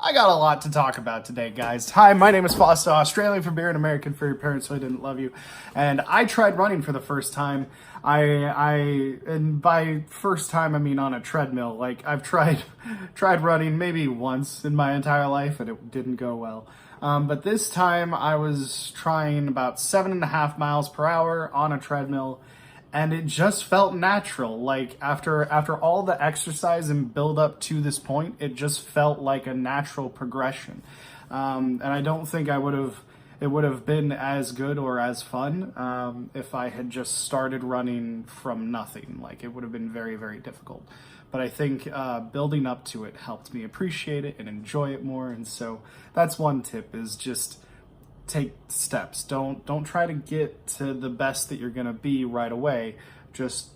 I got a lot to talk about today, guys. Hi, my name is Foster, Australian for beer and American for your parents so I didn't love you. And I tried running for the first time. And by first time I mean on a treadmill. Like I've tried running maybe once in my entire life and it didn't go well. But this time I was trying about 7.5 miles per hour on a treadmill. And it just felt natural. Like after all the exercise and build up to this point, it just felt like a natural progression. And I don't think it would have been as good or as fun if I had just started running from nothing. Like it would have been very, very difficult. But I think building up to it helped me appreciate it and enjoy it more. And so that's one tip, is just take steps. Don't try to get to the best that you're going to be right away. Just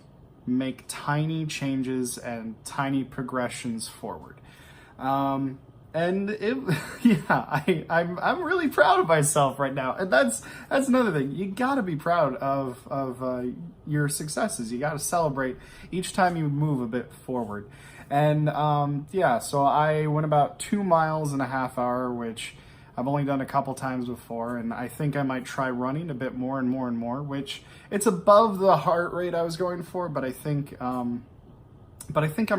make tiny changes and tiny progressions forward. I'm really proud of myself right now. And that's another thing. You got to be proud of your successes. You got to celebrate each time you move a bit forward. And so I went about 2.5 miles hour, which I've only done a couple times before, and I think I might try running a bit more and more and more, which it's above the heart rate I was going for, but I think I'm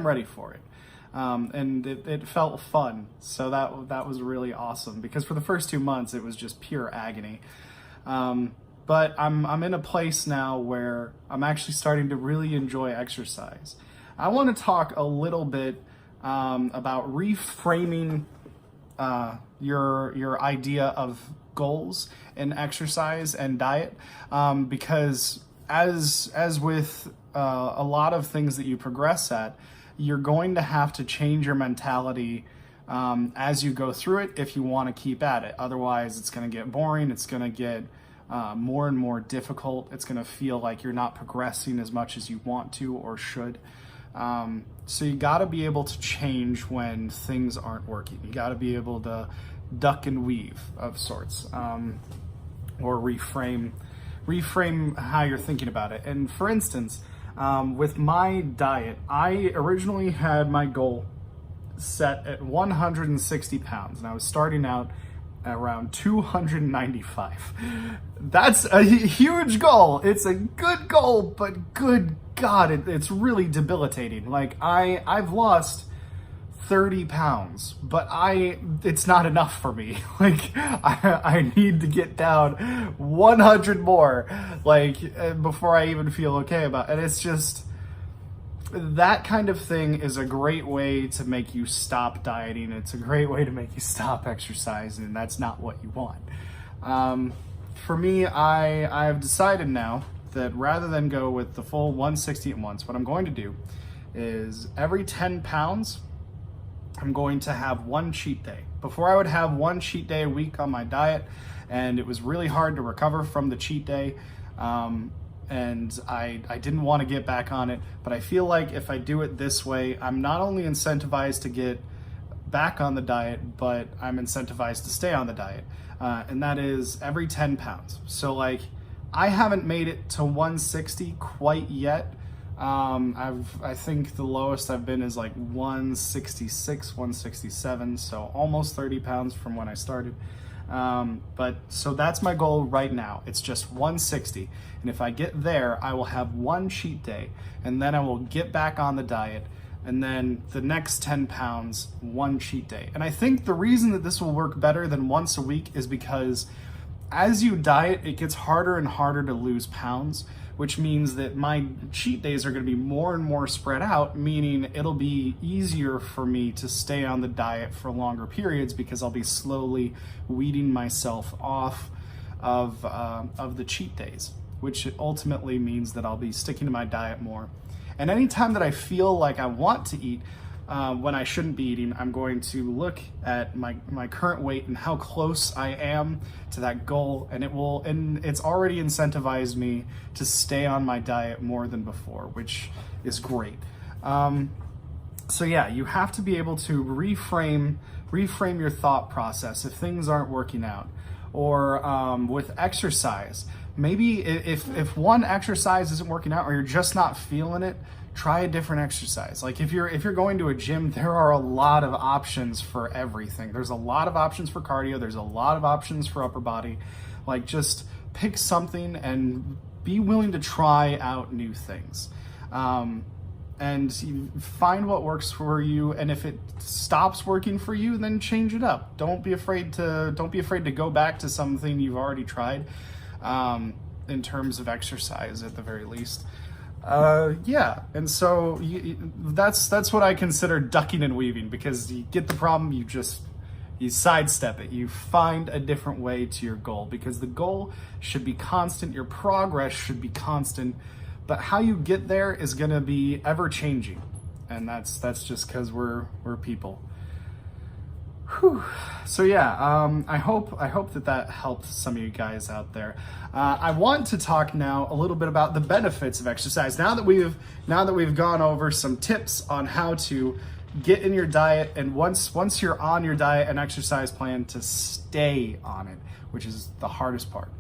ready for it. And it felt fun, so that was really awesome, because for the first 2 months it was just pure agony. But I'm in a place now where I'm actually starting to really enjoy exercise. I want to talk a little bit about reframing your idea of goals in exercise and diet, because as with a lot of things that you progress at, you're going to have to change your mentality as you go through it if you want to keep at it. Otherwise, it's going to get boring. It's going to get more and more difficult. It's going to feel like you're not progressing as much as you want to or should. So you got to be able to change when things aren't working. You got to be able to duck and weave of sorts, or reframe how you're thinking about it. And for instance, with my diet, I originally had my goal set at 160 pounds, and I was starting out at around 295. That's a huge goal. It's a good goal, but good God, it's really debilitating. Like I've lost 30 pounds, but it's not enough for me. Like I need to get down 100 more, before I even feel okay about it. And it's just, that kind of thing is a great way to make you stop dieting. It's a great way to make you stop exercising, and that's not what you want. For me, I've decided now that rather than go with the full 160 at once, what I'm going to do is every 10 pounds, I'm going to have one cheat day. Before, I would have one cheat day a week on my diet, and it was really hard to recover from the cheat day. And I didn't want to get back on it, but I feel like if I do it this way, I'm not only incentivized to get back on the diet, but I'm incentivized to stay on the diet. And that is every 10 pounds. So I haven't made it to 160 quite yet. I think the lowest I've been is 166, 167, so almost 30 pounds from when I started. So that's my goal right now. It's just 160. And if I get there, I will have one cheat day, and then I will get back on the diet. And then the next 10 pounds, one cheat day. And I think the reason that this will work better than once a week is because as you diet, it gets harder and harder to lose pounds, which means that my cheat days are going to be more and more spread out, meaning it'll be easier for me to stay on the diet for longer periods because I'll be slowly weeding myself off of the cheat days, which ultimately means that I'll be sticking to my diet more. And anytime that I feel like I want to eat, when I shouldn't be eating, I'm going to look at my current weight and how close I am to that goal, and it's already incentivized me to stay on my diet more than before, which is great. So yeah, you have to be able to reframe your thought process if things aren't working out. Or with exercise, maybe if one exercise isn't working out or you're just not feeling it, try a different exercise. Like if you're going to a gym, there are a lot of options for everything. There's a lot of options for cardio. There's a lot of options for upper body. Like just pick something and be willing to try out new things. And you find what works for you, and if it stops working for you, then change it up. Don't be afraid to go back to something you've already tried, in terms of exercise at the very least. Yeah, and so that's what I consider ducking and weaving, because you get the problem, you sidestep it, you find a different way to your goal, because the goal should be constant, your progress should be constant, but how you get there is going to be ever changing, and that's just because we're people. Whew. So yeah, I hope that helped some of you guys out there. I want to talk now a little bit about the benefits of exercise. Now that we've gone over some tips on how to get in your diet, and once you're on your diet and exercise plan, to stay on it, which is the hardest part.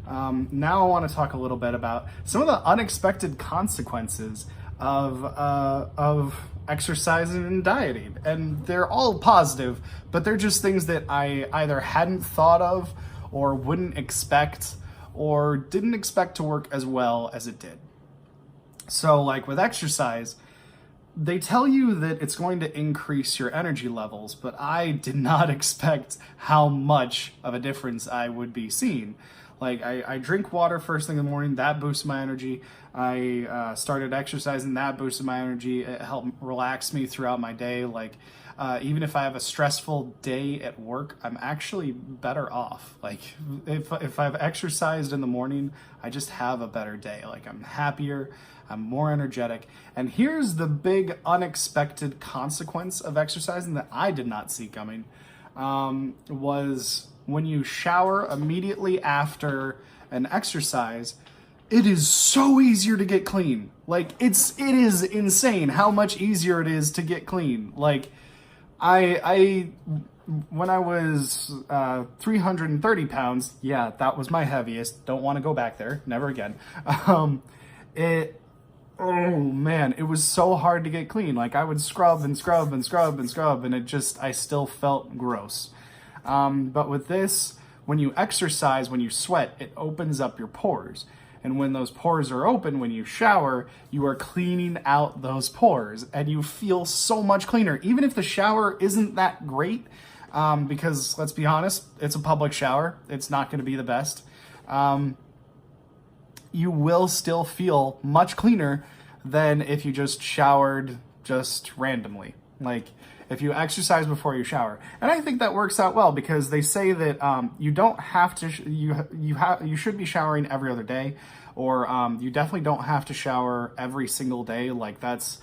Now I want to talk a little bit about some of the unexpected consequences of exercising and dieting, and they're all positive, but they're just things that I either hadn't thought of or wouldn't expect or didn't expect to work as well as it did. So like with exercise, they tell you that it's going to increase your energy levels, but I did not expect how much of a difference I would be seeing. Like I drink water first thing in the morning, that boosts my energy. I started exercising, that boosted my energy. It helped relax me throughout my day. Like even if I have a stressful day at work, I'm actually better off. Like if I've exercised in the morning, I just have a better day. Like I'm happier, I'm more energetic. And here's the big unexpected consequence of exercising that I did not see coming, was when you shower immediately after an exercise, it is so easier to get clean. Like it is insane how much easier it is to get clean. Like I when I was 330 pounds, yeah, that was my heaviest. Don't want to go back there, never again. Oh man, it was so hard to get clean. Like I would scrub and scrub and scrub and scrub, and I still felt gross. But with this, when you exercise, when you sweat, it opens up your pores. And when those pores are open, when you shower, you are cleaning out those pores and you feel so much cleaner. Even if the shower isn't that great, because let's be honest, it's a public shower. It's not going to be the best. You will still feel much cleaner than if you just showered just randomly. Like if you exercise before you shower. And I think that works out well, because they say that you don't have to, you should be showering every other day, or you definitely don't have to shower every single day. Like that's,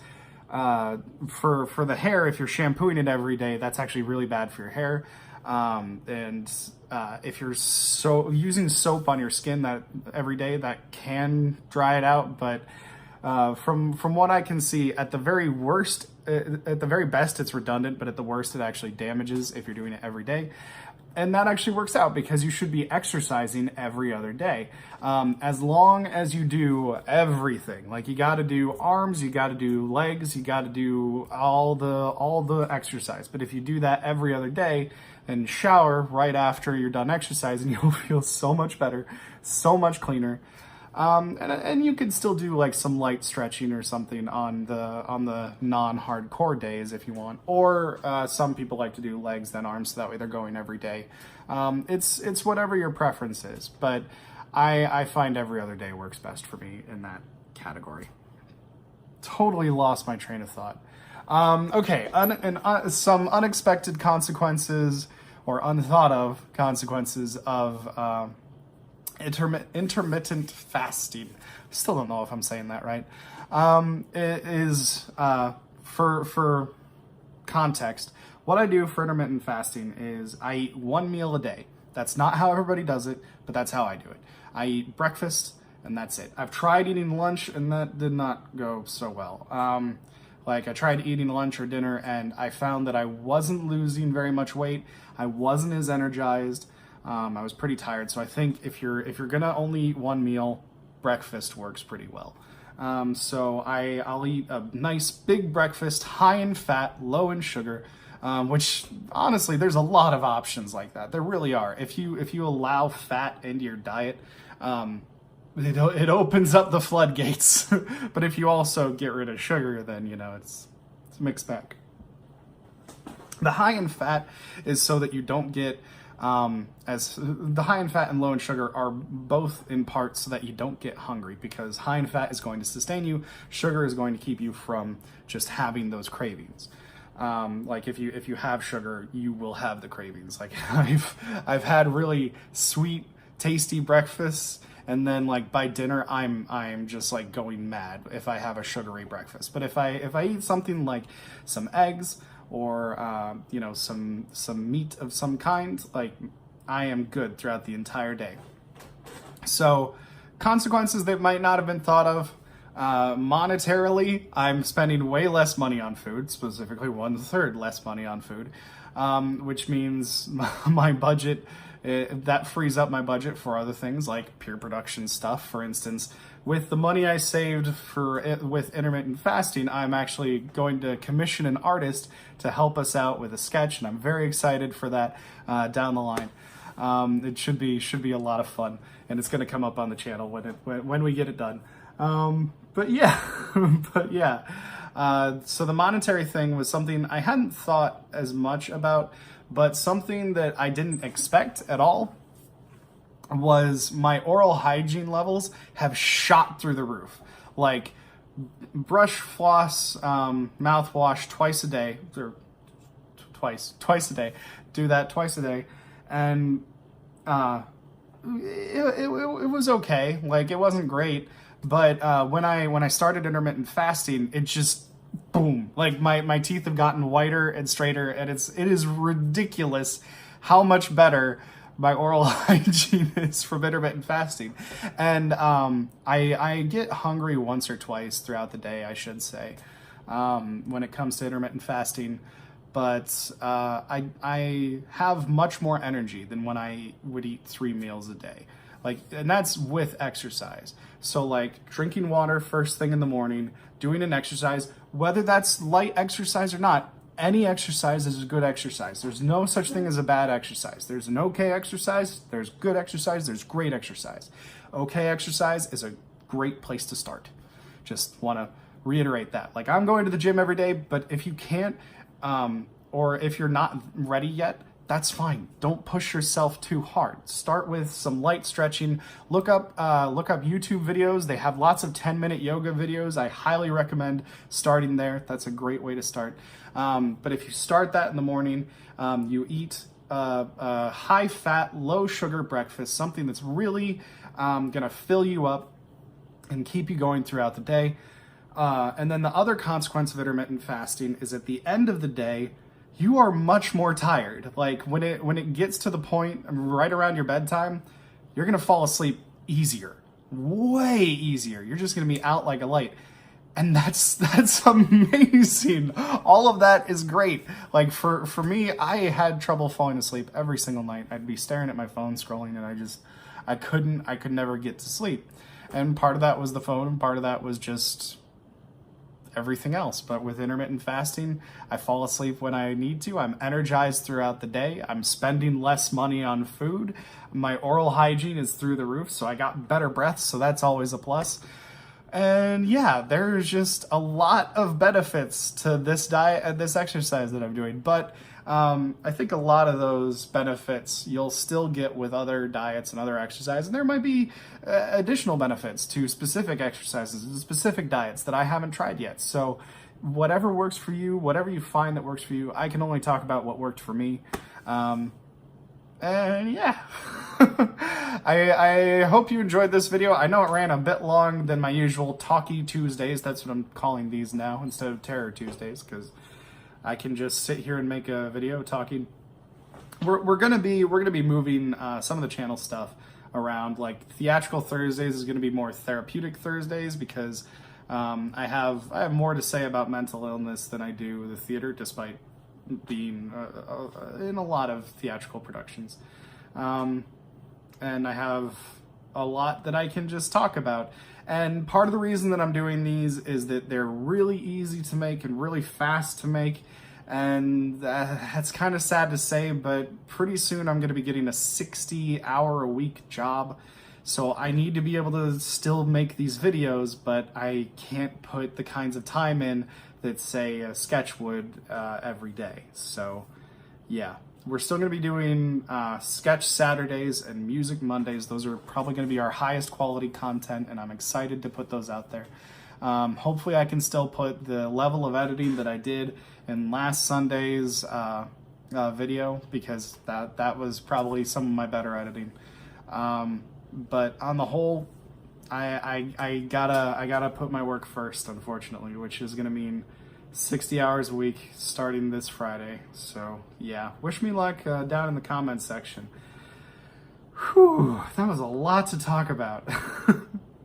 for the hair, if you're shampooing it every day, that's actually really bad for your hair. And if you're using soap on your skin that every day, that can dry it out. But from what I can see, at the very worst, at the very best, it's redundant, but at the worst, it actually damages if you're doing it every day. And that actually works out, because you should be exercising every other day. As long as you do everything, like you got to do arms, you got to do legs, you got to do all the exercise. But if you do that every other day and shower right after you're done exercising, you'll feel so much better, so much cleaner. And you could still do like some light stretching or something on the non-hardcore days if you want, or some people like to do legs then arms, so that way they're going every day. It's whatever your preference is, but I find every other day works best for me in that category. Totally lost my train of thought. Okay, some unexpected consequences or unthought of consequences of intermittent fasting. Still don't know if I'm saying that right. It is, for context, what I do for intermittent fasting is I eat one meal a day. That's not how everybody does it, but that's how I do it. I eat breakfast and that's it. I've tried eating lunch and that did not go so well. Like I tried eating lunch or dinner and I found that I wasn't losing very much weight. I wasn't as energized. I was pretty tired, so I think if you're gonna only eat one meal, breakfast works pretty well. So I'll eat a nice big breakfast, high in fat, low in sugar, which honestly, there's a lot of options like that. There really are. If you allow fat into your diet, it opens up the floodgates. But if you also get rid of sugar, then it's a mixed bag. The high in fat is so that you don't get as the high in fat and low in sugar are both in part so that you don't get hungry, because high in fat is going to sustain you. Sugar is going to keep you from just having those cravings. Like if you have sugar, you will have the cravings. Like I've had really sweet, tasty breakfasts, and then like by dinner I'm just like going mad if I have a sugary breakfast. But if I eat something like some eggs or some meat of some kind, like I am good throughout the entire day. So consequences that might not have been thought of. Monetarily, I'm spending way less money on food, specifically 1/3 less money on food, which means my budget, that frees up my budget for other things like pure production stuff. For instance, with the money I saved with intermittent fasting, I'm actually going to commission an artist to help us out with a sketch, and I'm very excited for that down the line. It should be a lot of fun, and it's going to come up on the channel when we get it done. But yeah, so the monetary thing was something I hadn't thought as much about, but something that I didn't expect at all was my oral hygiene levels have shot through the roof. Like brush, floss, mouthwash twice a day, or twice a day. Do that twice a day, and it was okay. Like it wasn't great, but when I started intermittent fasting, it just boom. Like my teeth have gotten whiter and straighter, and it is ridiculous how much better my oral hygiene is from intermittent fasting. And I get hungry once or twice throughout the day, I should say, when it comes to intermittent fasting. But I have much more energy than when I would eat 3 meals a day. And that's with exercise. So like drinking water first thing in the morning, doing an exercise, whether that's light exercise or not, any exercise is a good exercise. There's no such thing as a bad exercise. There's an okay exercise, there's good exercise, there's great exercise. Okay exercise is a great place to start. Just want to reiterate that. Like I'm going to the gym every day, but if you can't, or if you're not ready yet, that's fine. Don't push yourself too hard. Start with some light stretching. Look up YouTube videos. They have lots of 10-minute yoga videos. I highly recommend starting there. That's a great way to start. But if you start that in the morning, you eat a high-fat, low-sugar breakfast, something that's really gonna fill you up and keep you going throughout the day. And then the other consequence of intermittent fasting is at the end of the day, you are much more tired. Like when it gets to the point right around your bedtime, you're gonna fall asleep easier, way easier. You're just gonna be out like a light. And that's amazing. All of that is great. Like for me, I had trouble falling asleep every single night. I'd be staring at my phone, scrolling, and I could never get to sleep. And part of that was the phone, and part of that was just everything else. But with intermittent fasting, I fall asleep when I need to. I'm energized throughout the day. I'm spending less money on food. My oral hygiene is through the roof, so I got better breath, so that's always a plus. And yeah, there's just a lot of benefits to this diet and this exercise that I'm doing. But I think a lot of those benefits you'll still get with other diets and other exercise. And there might be additional benefits to specific exercises and specific diets that I haven't tried yet. So whatever works for you, whatever you find that works for you, I can only talk about what worked for me. And yeah, I hope you enjoyed this video. I know it ran a bit long than my usual Talky Tuesdays. That's what I'm calling these now instead of Terror Tuesdays, because I can just sit here and make a video talking. We're gonna be moving some of the channel stuff around. Like Theatrical Thursdays is gonna be more Therapeutic Thursdays, because I have more to say about mental illness than I do the theater, despite being in a lot of theatrical productions. And I have a lot that I can just talk about. And part of the reason that I'm doing these is that they're really easy to make and really fast to make. And that's kind of sad to say, but pretty soon I'm going to be getting a 60-hour-a-week job. So I need to be able to still make these videos, but I can't put the kinds of time in that, say, a sketch would every day. So yeah, we're still going to be doing sketch Saturdays and music Mondays. Those are probably going to be our highest quality content, and I'm excited to put those out there. Hopefully I can still put the level of editing that I did in last Sunday's video, because that was probably some of my better editing. But on the whole, I gotta put my work first, unfortunately, which is gonna mean 60 hours a week starting this Friday. So yeah, wish me luck down in the comments section. Whew, that was a lot to talk about.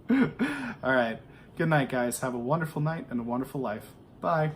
All right, good night, guys. Have a wonderful night and a wonderful life. Bye.